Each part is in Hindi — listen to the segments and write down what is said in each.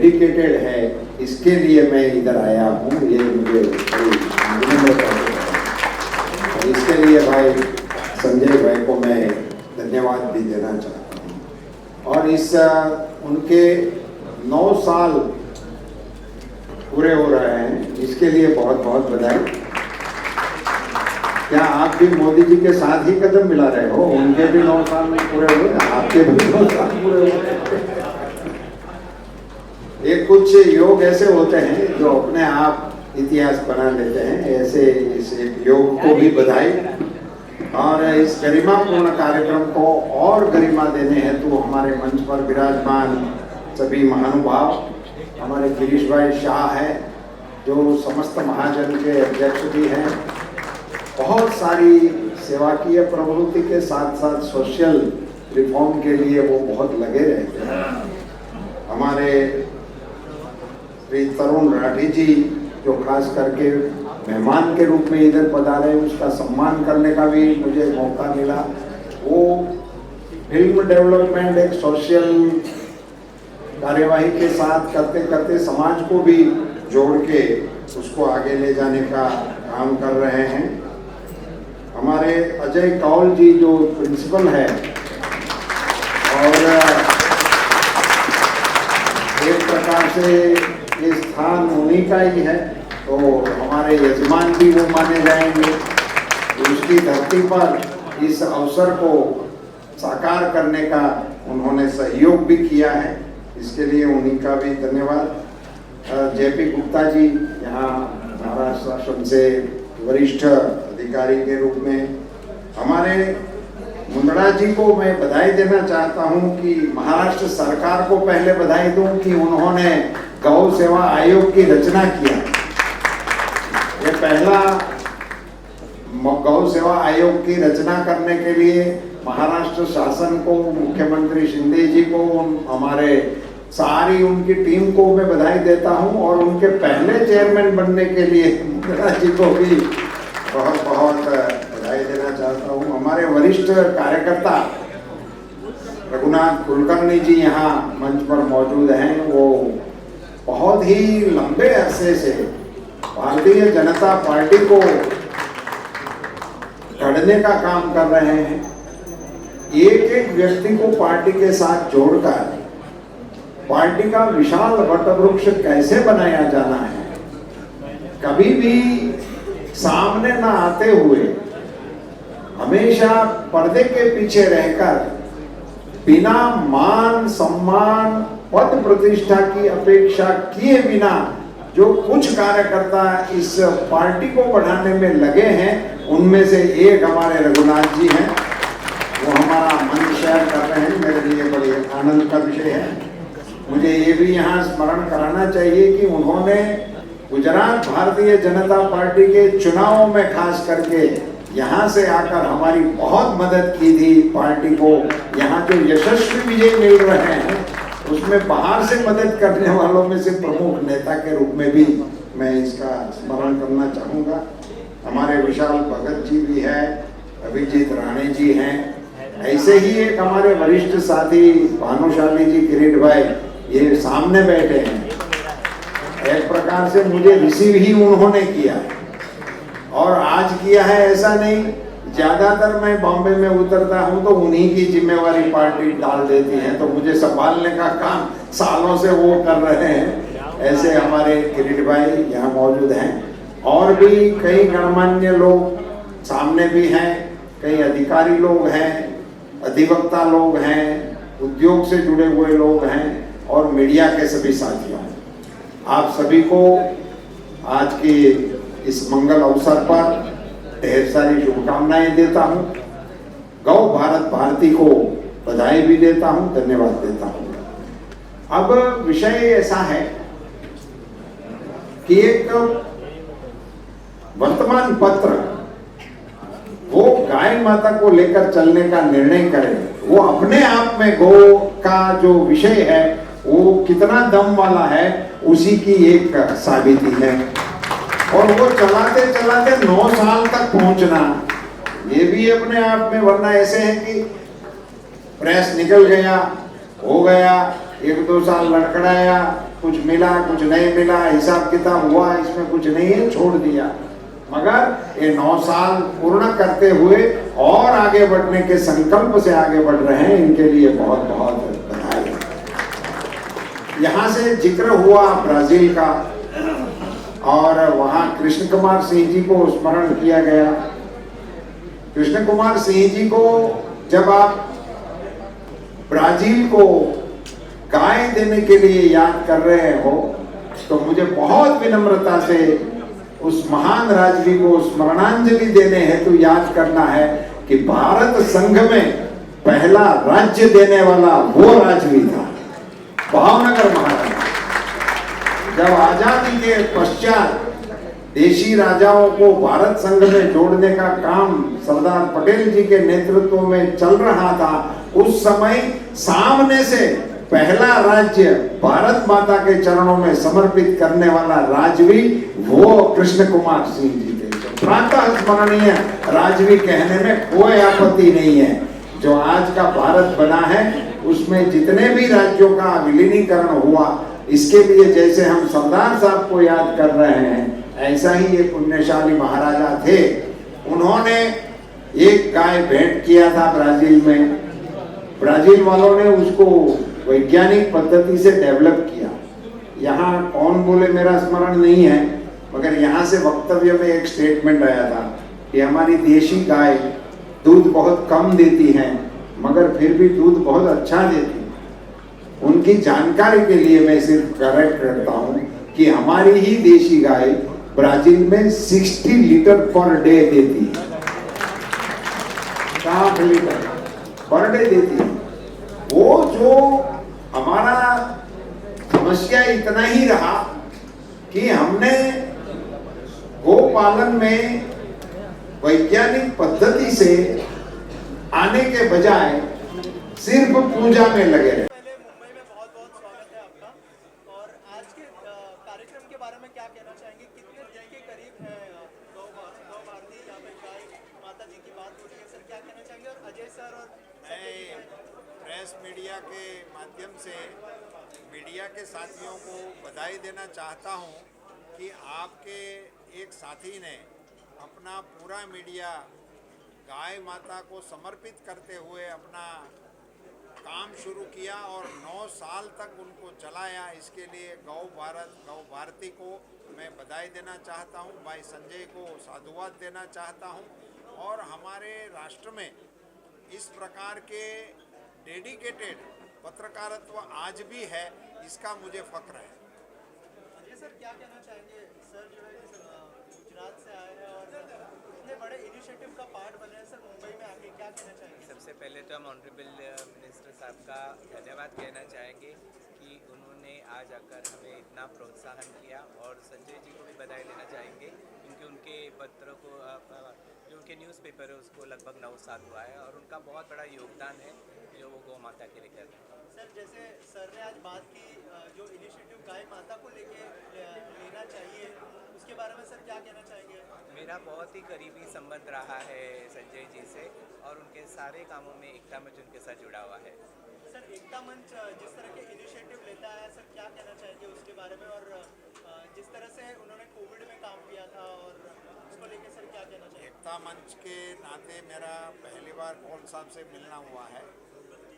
डेडिकेटेड है, इसके लिए मैं इधर आया हूँ। ये मुझे इसके लिए भाई संजय भाई को मैं धन्यवाद भी देना चाहता हूँ। और इस उनके 9 साल पूरे हो रहे हैं, इसके लिए बहुत बहुत बधाई। क्या आप भी मोदी जी के साथ ही कदम मिला रहे हो? उनके भी 9 साल पूरे हुए, आपके भी 9 साल पूरे हुए। ये कुछ योग ऐसे होते हैं जो अपने आप इतिहास बना लेते हैं, ऐसे इस योग को भी बधाई। और इस गरिमापूर्ण कार्यक्रम को और गरिमा देने हेतु तो हमारे मंच पर विराजमान सभी महानुभाव, हमारे गिरीश भाई शाह है जो समस्त महाजन के अध्यक्ष भी हैं, बहुत सारी सेवाकीय प्रवृत्ति के साथ साथ सोशल रिफॉर्म के लिए वो बहुत लगे रहते हैं। हमारे श्री तरुण राठी जी जो खास करके मेहमान के रूप में इधर पधारे, उसका सम्मान करने का भी मुझे मौका मिला। वो फिल्म डेवलपमेंट एक सोशल कार्यवाही के साथ करते करते समाज को भी जोड़ के उसको आगे ले जाने का काम कर रहे हैं। हमारे अजय कौल जी जो प्रिंसिपल है और एक प्रकार से ये स्थान उन्हीं का ही है, तो हमारे यजमान भी वो माने जाएंगे। उसकी धरती पर इस अवसर को साकार करने का उन्होंने सहयोग भी किया है, इसके लिए उन्हीं का भी धन्यवाद। जेपी गुप्ता जी यहाँ महाराष्ट्र शासन से वरिष्ठ अधिकारी के रूप में, हमारे मुंदड़ा जी को मैं बधाई देना चाहता हूँ कि महाराष्ट्र सरकार को पहले बधाई दूं कि उन्होंने गौ सेवा आयोग की रचना किया। ये पहला गौ सेवा आयोग की रचना करने के लिए महाराष्ट्र शासन को, मुख्यमंत्री शिंदे जी को, हमारे सारी उनकी टीम को मैं बधाई देता हूं। और उनके पहले चेयरमैन बनने के लिए मुंदड़ा जी को भी बहुत बहुत बधाई देना चाहता हूं। हमारे वरिष्ठ कार्यकर्ता रघुनाथ कुलकर्णी जी यहाँ मंच पर मौजूद हैं, वो बहुत ही लंबे अरसे से भारतीय जनता पार्टी को गढ़ने का काम कर रहे हैं। एक एक व्यक्ति को पार्टी के साथ जोड़कर पार्टी का विशाल वटवृक्ष कैसे बनाया जाना है, कभी भी सामने न आते हुए हमेशा पर्दे के पीछे रहकर बिना मान सम्मान पद प्रतिष्ठा की अपेक्षा किए बिना जो कुछ कार्यकर्ता इस पार्टी को बढ़ाने में लगे हैं, उनमें से एक हमारे रघुनाथ जी हैं। वो हमारा मंच शेयर कर रहे हैं, मेरे लिए बड़ी आनंद का विषय है। मुझे ये भी यहाँ स्मरण कराना चाहिए कि उन्होंने गुजरात भारतीय जनता पार्टी के चुनावों में खास करके यहाँ से आकर हमारी बहुत मदद की थी। पार्टी को यहाँ जो यशस्वी विजय मिल रहे हैं उसमें बाहर से मदद करने वालों में से प्रमुख नेता के रूप में भी मैं इसका स्मरण करना चाहूँगा। हमारे विशाल भगत जी भी है, अभिजीत राणे जी हैं, ऐसे ही एक हमारे वरिष्ठ साथी भानुशाली जी किरीट भाई ये सामने बैठे हैं। एक प्रकार से मुझे रिसीव ही उन्होंने किया और आज किया है ऐसा नहीं, ज्यादातर मैं बॉम्बे में उतरता हूं तो उन्हीं की जिम्मेवारी पार्टी डाल देती है, तो मुझे संभालने का काम सालों से वो कर रहे हैं। ऐसे हमारे किरीट भाई यहाँ मौजूद हैं और भी कई गणमान्य लोग सामने भी हैं, कई अधिकारी लोग हैं, अधिवक्ता लोग हैं, उद्योग से जुड़े हुए लोग हैं और मीडिया के सभी साथियों, आप सभी को आज के इस मंगल अवसर पर ढेर सारी शुभकामनाएं देता हूं। गौ भारत भारती को बधाई भी देता हूं, धन्यवाद देता हूं। अब विषय ऐसा है कि एक वर्तमान पत्र वो गाय माता को लेकर चलने का निर्णय करे, वो अपने आप में गौ का जो विषय है वो कितना दम वाला है उसी की एक साबिती है। और वो चलाते चलाते 9 साल तक पहुंचना ये भी अपने आप में, वरना ऐसे है कि प्रेस निकल गया, हो गया, 1-2 साल लड़खड़ाया, कुछ मिला कुछ नहीं मिला, हिसाब किताब हुआ, इसमें कुछ नहीं है, छोड़ दिया। मगर ये 9 साल पूर्ण करते हुए और आगे बढ़ने के संकल्प से आगे बढ़ रहे हैं, इनके लिए बहुत बहुत बधाई। यहाँ से जिक्र हुआ ब्राजील का, और वहां कृष्ण कुमार सिंह जी को स्मरण किया गया। कृष्ण कुमार सिंह जी को जब आप ब्राजील को गाय देने के लिए याद कर रहे हो, तो मुझे बहुत विनम्रता से उस महान राजवी को स्मरणांजलि देने हेतु याद करना है कि भारत संघ में पहला राज्य देने वाला वो राजवी था, भावनगर महाराज। जब आजादी के पश्चात देशी राजाओं को भारत संघ में जोड़ने का काम सरदार पटेल जी के नेतृत्व में चल रहा था, उस समय सामने से पहला राज्य भारत माता के चरणों में समर्पित करने वाला राजवी वो कृष्ण कुमार सिंह जी थे। प्रातः स्मरणीय राजवी कहने में कोई आपत्ति नहीं है। जो आज का भारत बना है उसमें जितने भी राज्यों का विलीनीकरण हुआ, इसके लिए जैसे हम सरदार साहब को याद कर रहे हैं, ऐसा ही एक पुण्यशाली महाराजा थे। उन्होंने एक गाय भेंट किया था ब्राजील में। ब्राजील वालों ने उसको वैज्ञानिक पद्धति से डेवलप किया। यहाँ कौन बोले मेरा स्मरण नहीं है, मगर यहाँ से वक्तव्य में एक स्टेटमेंट आया था कि हमारी देशी गाय दूध बहुत कम देती है, मगर फिर भी दूध बहुत अच्छा देती है। उनकी जानकारी के लिए मैं सिर्फ करेक्ट करता हूँ कि हमारी ही देशी गाय ब्राजील में 60 लीटर पर डे देती है, 60 लीटर पर डे देती है। वो जो हमारा समस्या इतना ही रहा कि हमने गोपालन में वैज्ञानिक पद्धति से आने के बजाय सिर्फ पूजा में लगे रहे। पहले मुंबई में बहुत बहुत स्वागत है आपका, और आज के कार्यक्रम के बारे में क्या कहना चाहेंगे? कितने दिन के करीब है गौ भारती यहाँ पे गाय माता जी की बात हो रही है सर, क्या कहना चाहेंगे? और अजय सर और मैं प्रेस मीडिया के माध्यम से मीडिया के साथियों को बधाई देना चाहता हूं कि आपके एक साथी ने अपना पूरा मीडिया गाय माता को समर्पित करते हुए अपना काम शुरू किया और 9 साल तक उनको चलाया। इसके लिए गौ भारती को मैं बधाई देना चाहता हूं, भाई संजय को साधुवाद देना चाहता हूं। और हमारे राष्ट्र में इस प्रकार के डेडिकेटेड पत्रकारित्व आज भी है, इसका मुझे फक्र है। अजय सर क्या कहना चाहेंगे? सर जो है गुजरात से आए हैं और इतने बड़े इनिशिएटिव का पार्ट बने हैं सर, मुंबई में आके क्या कहना चाहेंगे? सबसे पहले तो हम ऑनरेबल मिनिस्टर साहब का धन्यवाद कहना चाहेंगे कि उन्होंने आज आकर हमें इतना प्रोत्साहन किया, और संजय जी को भी बधाई देना चाहेंगे क्योंकि उनके पत्र को जो उनके न्यूज़पेपर है उसको लगभग 9 साल हुआ है, और उनका बहुत बड़ा योगदान है जो वो गौ माता के लिए कर रहे हैं। सर जैसे सर ने आज बात की, जो इनिशिएटिव गाय माता को लेके लेना चाहिए, उसके बारे में सर क्या कहना चाहेंगे? मेरा बहुत ही करीबी संबंध रहा है संजय जी से, और उनके सारे कामों में एकता मंच उनके साथ जुड़ा हुआ है। सर एकता मंच जिस तरह के इनिशिएटिव लेता है सर, क्या कहना चाहेंगे उसके बारे में? और जिस तरह से उन्होंने कोविड में काम किया था और उसको लेके सर क्या कहना चाहिए? एकता मंच के नाते मेरा पहली बार कौल साहब से मिलना हुआ है,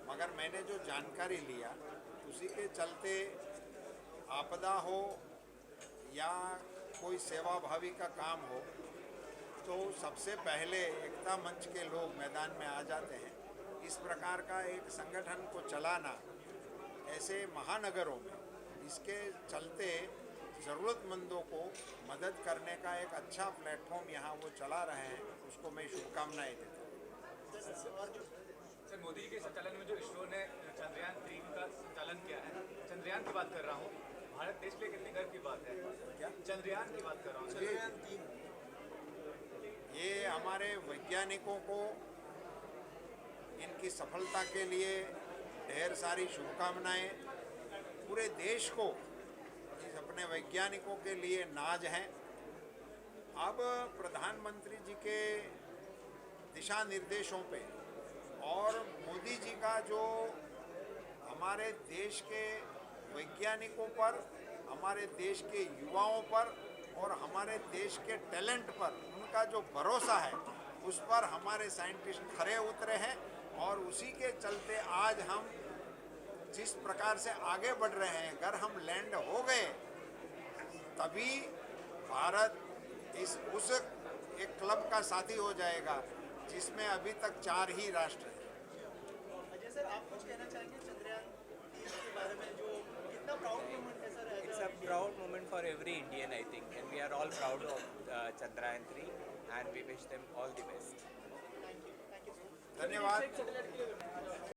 मगर मैंने जो जानकारी लिया उसी के चलते आपदा हो या कोई सेवाभावी का काम हो तो सबसे पहले एकता मंच के लोग मैदान में आ जाते हैं। इस प्रकार का एक संगठन को चलाना ऐसे महानगरों में, इसके चलते ज़रूरतमंदों को मदद करने का एक अच्छा प्लेटफॉर्म यहाँ वो चला रहे हैं, उसको मैं शुभकामनाएं देता हूँ। सर मोदी जी के संचालन में जो इसरो ने चंद्रयान 3 का संचालन किया है, चंद्रयान की बात कर रहा हूँ, भारत देश के लिए कितनी गर्व की बात है? क्या चंद्रयान की बात कर रहा हूँ? चंद्रयान 3 ये हमारे वैज्ञानिकों को इनकी सफलता के लिए ढेर सारी शुभकामनाएं। पूरे देश को अपने वैज्ञानिकों के लिए नाज है। अब प्रधानमंत्री जी के दिशा निर्देशों पे और मोदी जी का जो हमारे देश के वैज्ञानिकों पर, हमारे देश के युवाओं पर और हमारे देश के टैलेंट पर उनका जो भरोसा है उस पर हमारे साइंटिस्ट खरे उतरे हैं। और उसी के चलते आज हम जिस प्रकार से आगे बढ़ रहे हैं, अगर हम लैंड हो गए तभी भारत उस एक क्लब का साथी हो जाएगा जिसमें अभी तक 4 ही राष्ट्र हैं। अजय सर, आप कुछ कहना चाहेंगे चंद्रयान 3 के बारे में, जो कितना प्राउड मोमेंट है sir? It's a proud moment for every Indian, I think, and we are all proud of Chandrayaan 3, and we wish them all the best. Thank you sir. धन्यवाद।